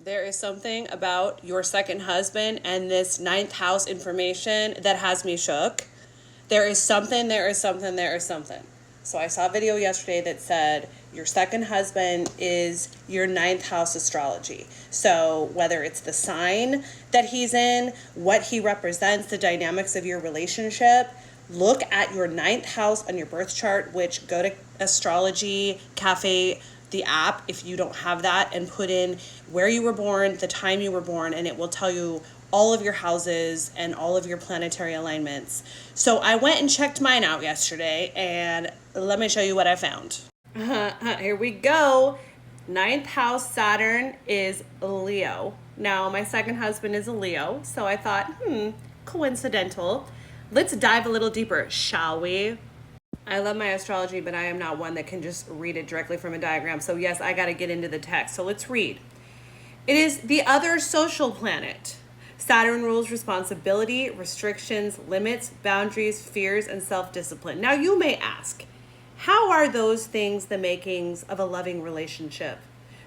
There is something about your second husband and this ninth house information that has me shook. There is something. So I saw a video yesterday that said your second husband is your ninth house astrology. So whether it's the sign that he's in, what he represents, the dynamics of your relationship, look at your ninth house on your birth chart, which go to Astrology Cafe, the app, if you don't have that, and put in where you were born, the time you were born, and it will tell you all of your houses and all of your planetary alignments. So I went and checked mine out yesterday, and let me show you what I found. Here we go. Ninth house Saturn is Leo. Now, my second husband is a Leo, so I thought, coincidental. Let's dive a little deeper, shall we? I love my astrology, but I am not one that can just read it directly from a diagram. So yes, I got to get into the text. So let's read. It is the other social planet. Saturn rules responsibility, restrictions, limits, boundaries, fears, and self-discipline. Now you may ask, how are those things the makings of a loving relationship?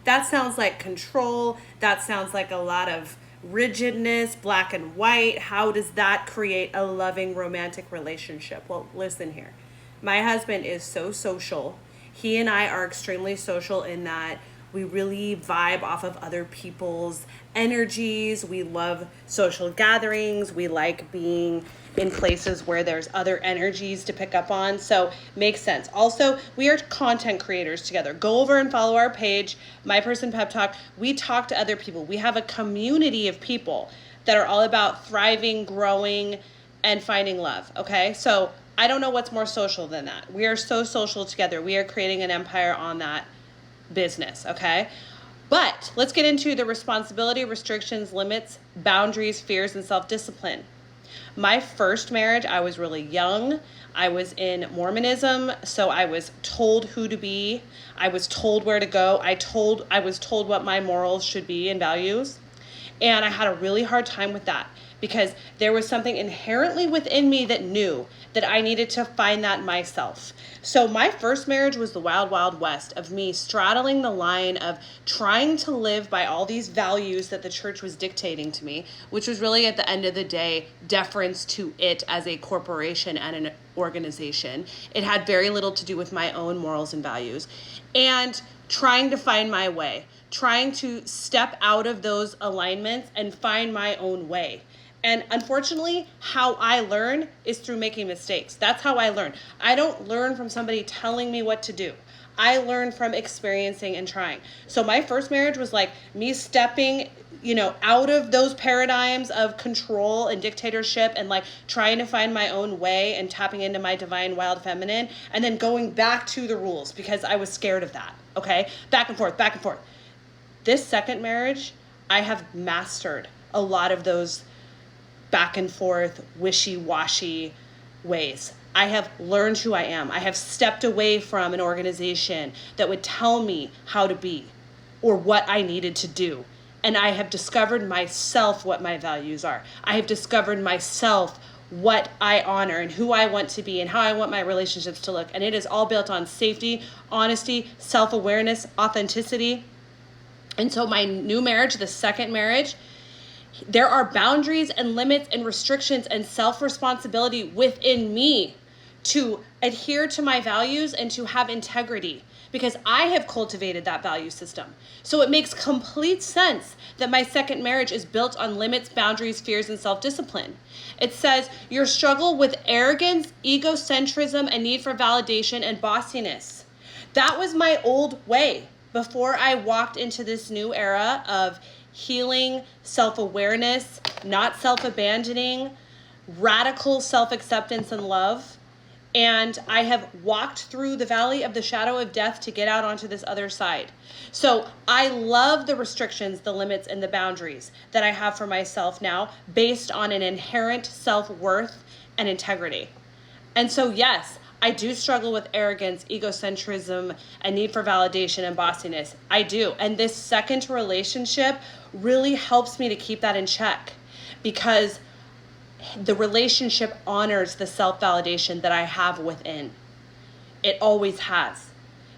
That sounds like control. That sounds like a lot of rigidness, black and white. How does that create a loving romantic relationship? Well, listen here. My husband is so social. He and I are extremely social in that we really vibe off of other people's energies. We love social gatherings. We like being in places where there's other energies to pick up on. So makes sense. Also, we are content creators together. Go over and follow our page, My Person Pep Talk. We talk to other people. We have a community of people that are all about thriving, growing, and finding love. Okay, so I don't know what's more social than that. We are so social together. We are creating an empire on that business, okay? But let's get into the responsibility, restrictions, limits, boundaries, fears, and self-discipline. My first marriage, I was really young. I was in Mormonism, so I was told who to be. I was told where to go. I was told what my morals should be and values. And I had a really hard time with that because there was something inherently within me that knew that I needed to find that myself. So my first marriage was the wild, wild west of me straddling the line of trying to live by all these values that the church was dictating to me, which was really at the end of the day, deference to it as a corporation and an organization. It had very little to do with my own morals and values. And trying to find my way, trying to step out of those alignments and find my own way. And unfortunately, how I learn is through making mistakes. That's how I learn. I don't learn from somebody telling me what to do. I learn from experiencing and trying. So my first marriage was like me stepping, out of those paradigms of control and dictatorship and like trying to find my own way and tapping into my divine wild feminine and then going back to the rules because I was scared of that. Okay? Back and forth, back and forth. This second marriage, I have mastered a lot of those back and forth, wishy-washy ways. I have learned who I am. I have stepped away from an organization that would tell me how to be or what I needed to do. And I have discovered myself what my values are. I have discovered myself what I honor and who I want to be and how I want my relationships to look. And it is all built on safety, honesty, self-awareness, authenticity. And so my new marriage, the second marriage, there are boundaries and limits and restrictions and self-responsibility within me to adhere to my values and to have integrity because I have cultivated that value system. So it makes complete sense that my second marriage is built on limits, boundaries, fears, and self-discipline. It says your struggle with arrogance, egocentrism, and need for validation and bossiness. That was my old way before I walked into this new era of healing, self-awareness, not self-abandoning, radical self-acceptance and love. And I have walked through the valley of the shadow of death to get out onto this other side. So I love the restrictions, the limits, and the boundaries that I have for myself now based on an inherent self-worth and integrity. And so, yes, I do struggle with arrogance, egocentrism, and need for validation and bossiness. I do. And this second relationship really helps me to keep that in check because the relationship honors the self-validation that I have within. It always has.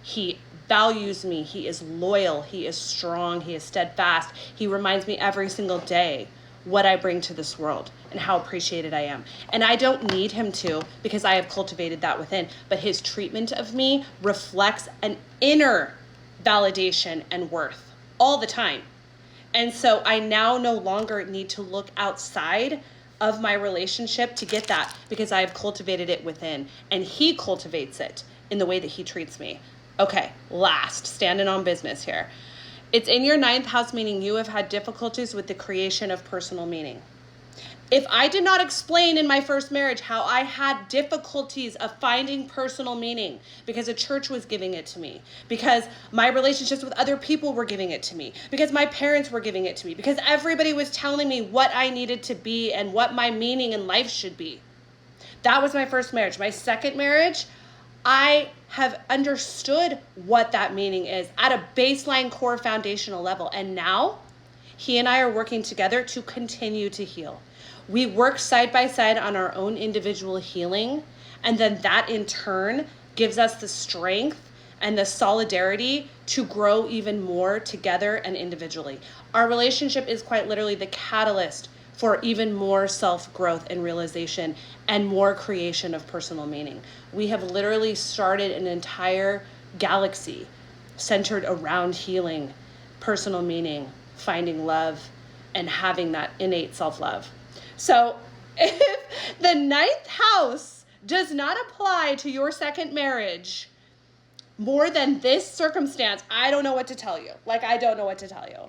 He values me. He is loyal. He is strong. He is steadfast. He reminds me every single day what I bring to this world and how appreciated I am. And I don't need him to, because I have cultivated that within. But his treatment of me reflects an inner validation and worth all the time. And so I now no longer need to look outside of my relationship to get that, because I have cultivated it within, and he cultivates it in the way that he treats me. Okay, last, standing on business here. It's in your 9th house, meaning you have had difficulties with the creation of personal meaning. If I did not explain in my first marriage how I had difficulties of finding personal meaning because a church was giving it to me, because my relationships with other people were giving it to me, because my parents were giving it to me, because everybody was telling me what I needed to be and what my meaning in life should be. That was my first marriage. My second marriage, I have understood what that meaning is at a baseline core foundational level. And now he and I are working together to continue to heal. We work side by side on our own individual healing, and then that in turn gives us the strength and the solidarity to grow even more together and individually. Our relationship is quite literally the catalyst for even more self-growth and realization and more creation of personal meaning. We have literally started an entire galaxy centered around healing, personal meaning, finding love, and having that innate self-love. So if the 9th house does not apply to your second marriage more than this circumstance, I don't know what to tell you. I don't know what to tell you.